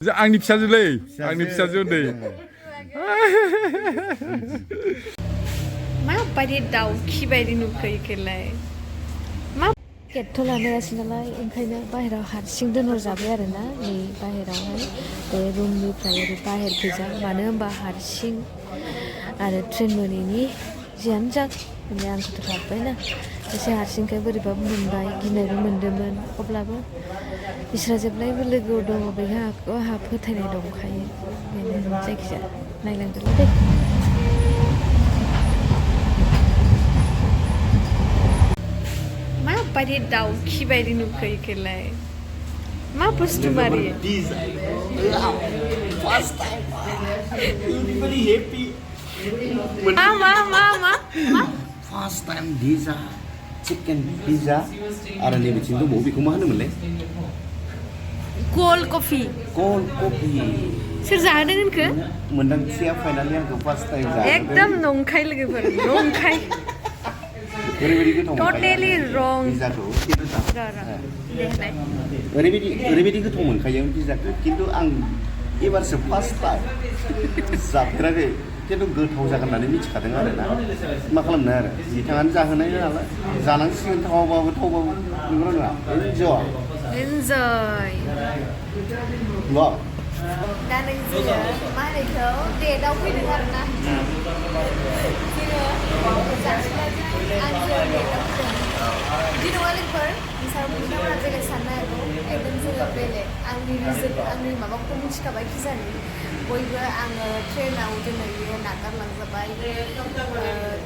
आंनि फिसाजोलै आंनि फिसाजो उन्दै माबायदि दाउखि बायदि नुखो इखौलाय मा केटथ' लानायासै नालाय ओंखायनो बाहेरायाव हारसिं दोनहरजाबाय आरोना नै बाहेरायावहाय बे रुमनिफ्राय ओरै बाहेरखैजा मानो होनबा हारसिं आरो ट्रेन मोनैनि जियानो जा माने आंखौथ' गाबबायना एसे हारसिंखाय बोरैबा मोनबाय गिनायबो मोनदोंमोन अब्लाबो बिस्रा जेब्लायबो लोगोआव दङ बेहा आंहा फोथायनाय दंखायो बेनो जायखिजाया नायलांदोलै दे माबायदि दाउखि बायदि नुखो इखौलाय मा बुस्थु मारि मा First time pizza, chicken pizza. Ada nih bikin tuh mau bikin mana mulai? Cold coffee. Cold coffee. सोर जाहोदों होनखो? मोनदांथिया फाइनालि आंखौ फार्स्ट टाइम जाहोदों। एकदम नंखाय लोगोफोर नंखाय। ओरैबायदि गोथाव मोनखायो। Totally wrong. पिज्जाखौ खिन्थु ओरैबायदि गोथाव मोनखायो पिज्जाखौ खिन्थु आं एबारसो फार्स्ट टाइम जाफेराखै खिन्थु गोथाव जागोन होननानै मिथिखादों आरोना मा खालामनो आरो बिथाङानो जाहोनाय नालाय जानांसिगोन थावाबाबो थावबाबो नंगौना नङा Enjoy. वाव दा नों जोङो मा होनो इखौ डेटआव फैदों आरोना जोङो जासिलाजों आंजों डेटआव फैदों बिदि नङा लोगोफोर नोंथांमोना बेलेग साननो हागौ एकदम जोङो बेलेग आंनि माबाखौ मिथिखाबाय खिजानि बयबो आङो ट्रेनाव दिनै नागारलांजाबाय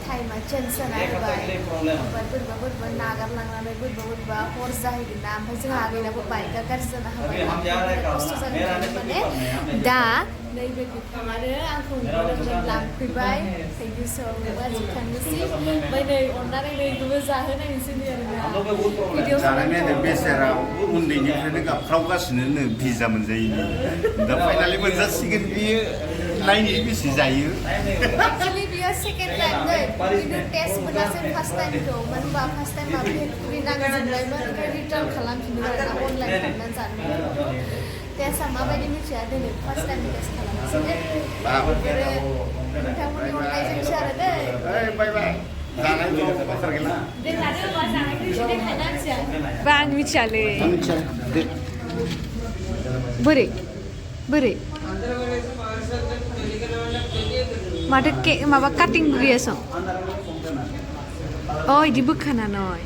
टाइमा चेन्ज जाना होबाय ओमफ्राय बोरैबा नागारलांनानै बोरैबा हर जाहैगोन ना ओमफ्राय जोंहा आगैनाबो बाइकआ गाज्रि जाना होबाय खस्थ' जागोन माने दा नैबे बिफाङानो आंखौ लांफैबाय थेंकिउ स' माच थांनोसै ओमफ्राय नै अननानै नैखौबो जाहोनायनोसै आरोना भिडिअ जानायनि बेसेरा उन्दैनिफ्रायनो गाबख्रावगासिनो पिज्जा मोनजायैनि दा फाइनालि मोनजासिगोन बियो नायनि बेसे जायो एक्चुअली बियो सेकेन्ड टाइम नै खिन्थु टेस्ट मोनासै फार्स्ट टाइमखौ मानो होनबा फार्स्ट टाइमा भेटफुरि नांजोबनायमोन ओमफ्राय रिटार्न खालामफिननो आरोना अनलाइन खालामनानै जानो टेस्टआ माबायदि मिथिया दिनै फार्स्ट टाइम टेस्ट खालामनोसै नोंथांमोननि अननायजोंसो आरो दै बाय बाय जानायखौ बाथ्रा गैला बा आं मिथियालै आं मिथिया दे बोरै माथो माबा काटिं गैयासं अ इदि बोखानानै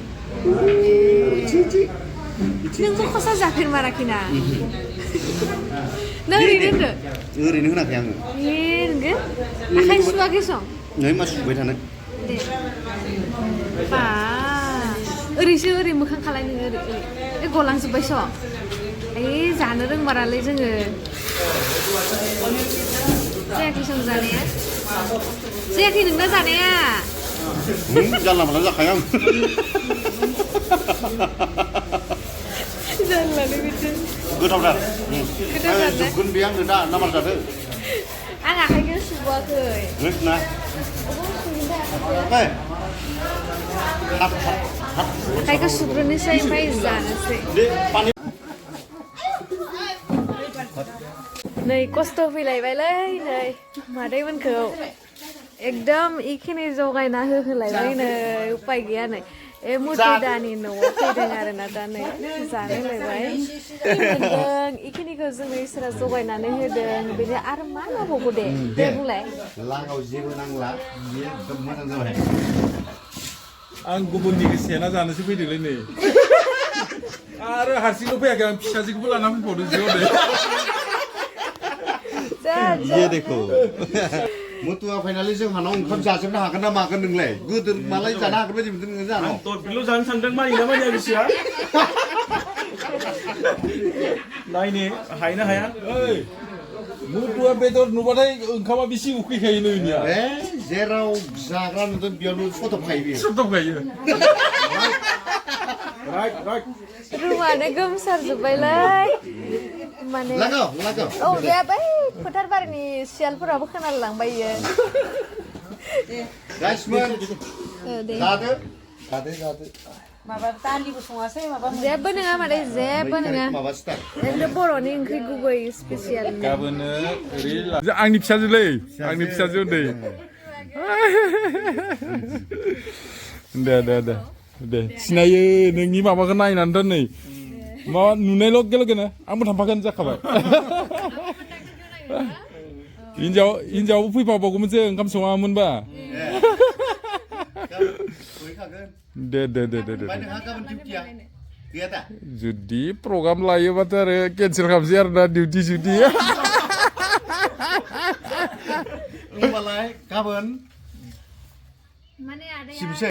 नोंबो खसा जाफेरमाराखैना नों ओरैनो होनाखै आङो नोंगो आखाइ सुवाखै सं नै मा सुबाय थानो दे बा ओरै मोखां खालाय नोङो ओरै गलांजोब्बाय स' जानो रोंमारालै जोङो जायाखै सं जानाया जायाखै नोंना जानाया जानला मोनला जाखायो आं जानलालै बिदि गोथावथार जोबगोन बे आंनो दा नामार जादो आं आखाइखौ सुबावाखै ना आखाइखौ सुग्रोनोसै ओमफ्राय जानोसै नै खस्थ' फैलायबायलै नै मादैमोनखौ एकदम इखिनि जगायना होलायबाय नै उपाय गैया नै मुथुदानि न'आव फैदों आरोना दा नै जानो लायबाय मोनदों इखिनिखौ जोंनो इसोरा जगायनानै होदों बेनि आरो मा नांबावगौ दे बुंलाय लाङाव जेबो नांला बियो एकदम मोजां जाबाय आं गुबुननि सेना जानोसो फैदोंलै नै आरो हारसिंल' फैयाखै आं फिसाजोखौबो लाना फैबावदों ये देखो मुतुआ फाइनालि जोंहानाव ओंखाम जाजोबनो हागोन ना मागोन नोंलाय गोदोर मालाय जानो हागोन बायदि मोनदों नोङो जानो बिल' जानो सानदों मानिना मानिया बिसिया नायनो हायना हाया ओइ मुतुआ बेदर नुबाथाय ओंखामा बेसे उखैखायो नोंनिया जेराव जाग्रा नुदों बेयावनो सदबखायो बियो रुमानो गोमसारजोब्बायलै माने औ बे बै फोथार बारिनि सियालफोराबो खोनालांबाय इयो गाइसमोन जादो माबा दालिबो सङासै माबा जेबो नङा मादै जेबो नङा माबा स्टार एकदम बर'नि ओंख्रि गुबै स्पेसियेल गाबोनो ओरै आंनि फिसाजोलै आंनि फिसाजो उन्दै दे सिनायो नोंनि माबाखौ नायनानैथ' नै मा नुनाय लगे लगेनो आंबो थांफागोन जाखाबाय हिन्जावाबो फैफाबावगौमोनसो ओंखाम सङामोनबा दे ओमफ्राय नोंहा गाबोन डिउटिया गैया दा जुदि प्रग्राम लायोबाथ' आरो केन्सेल खालामसै आरो ना डिउटि होमबालाय गाबोन माने आदाया सिबसै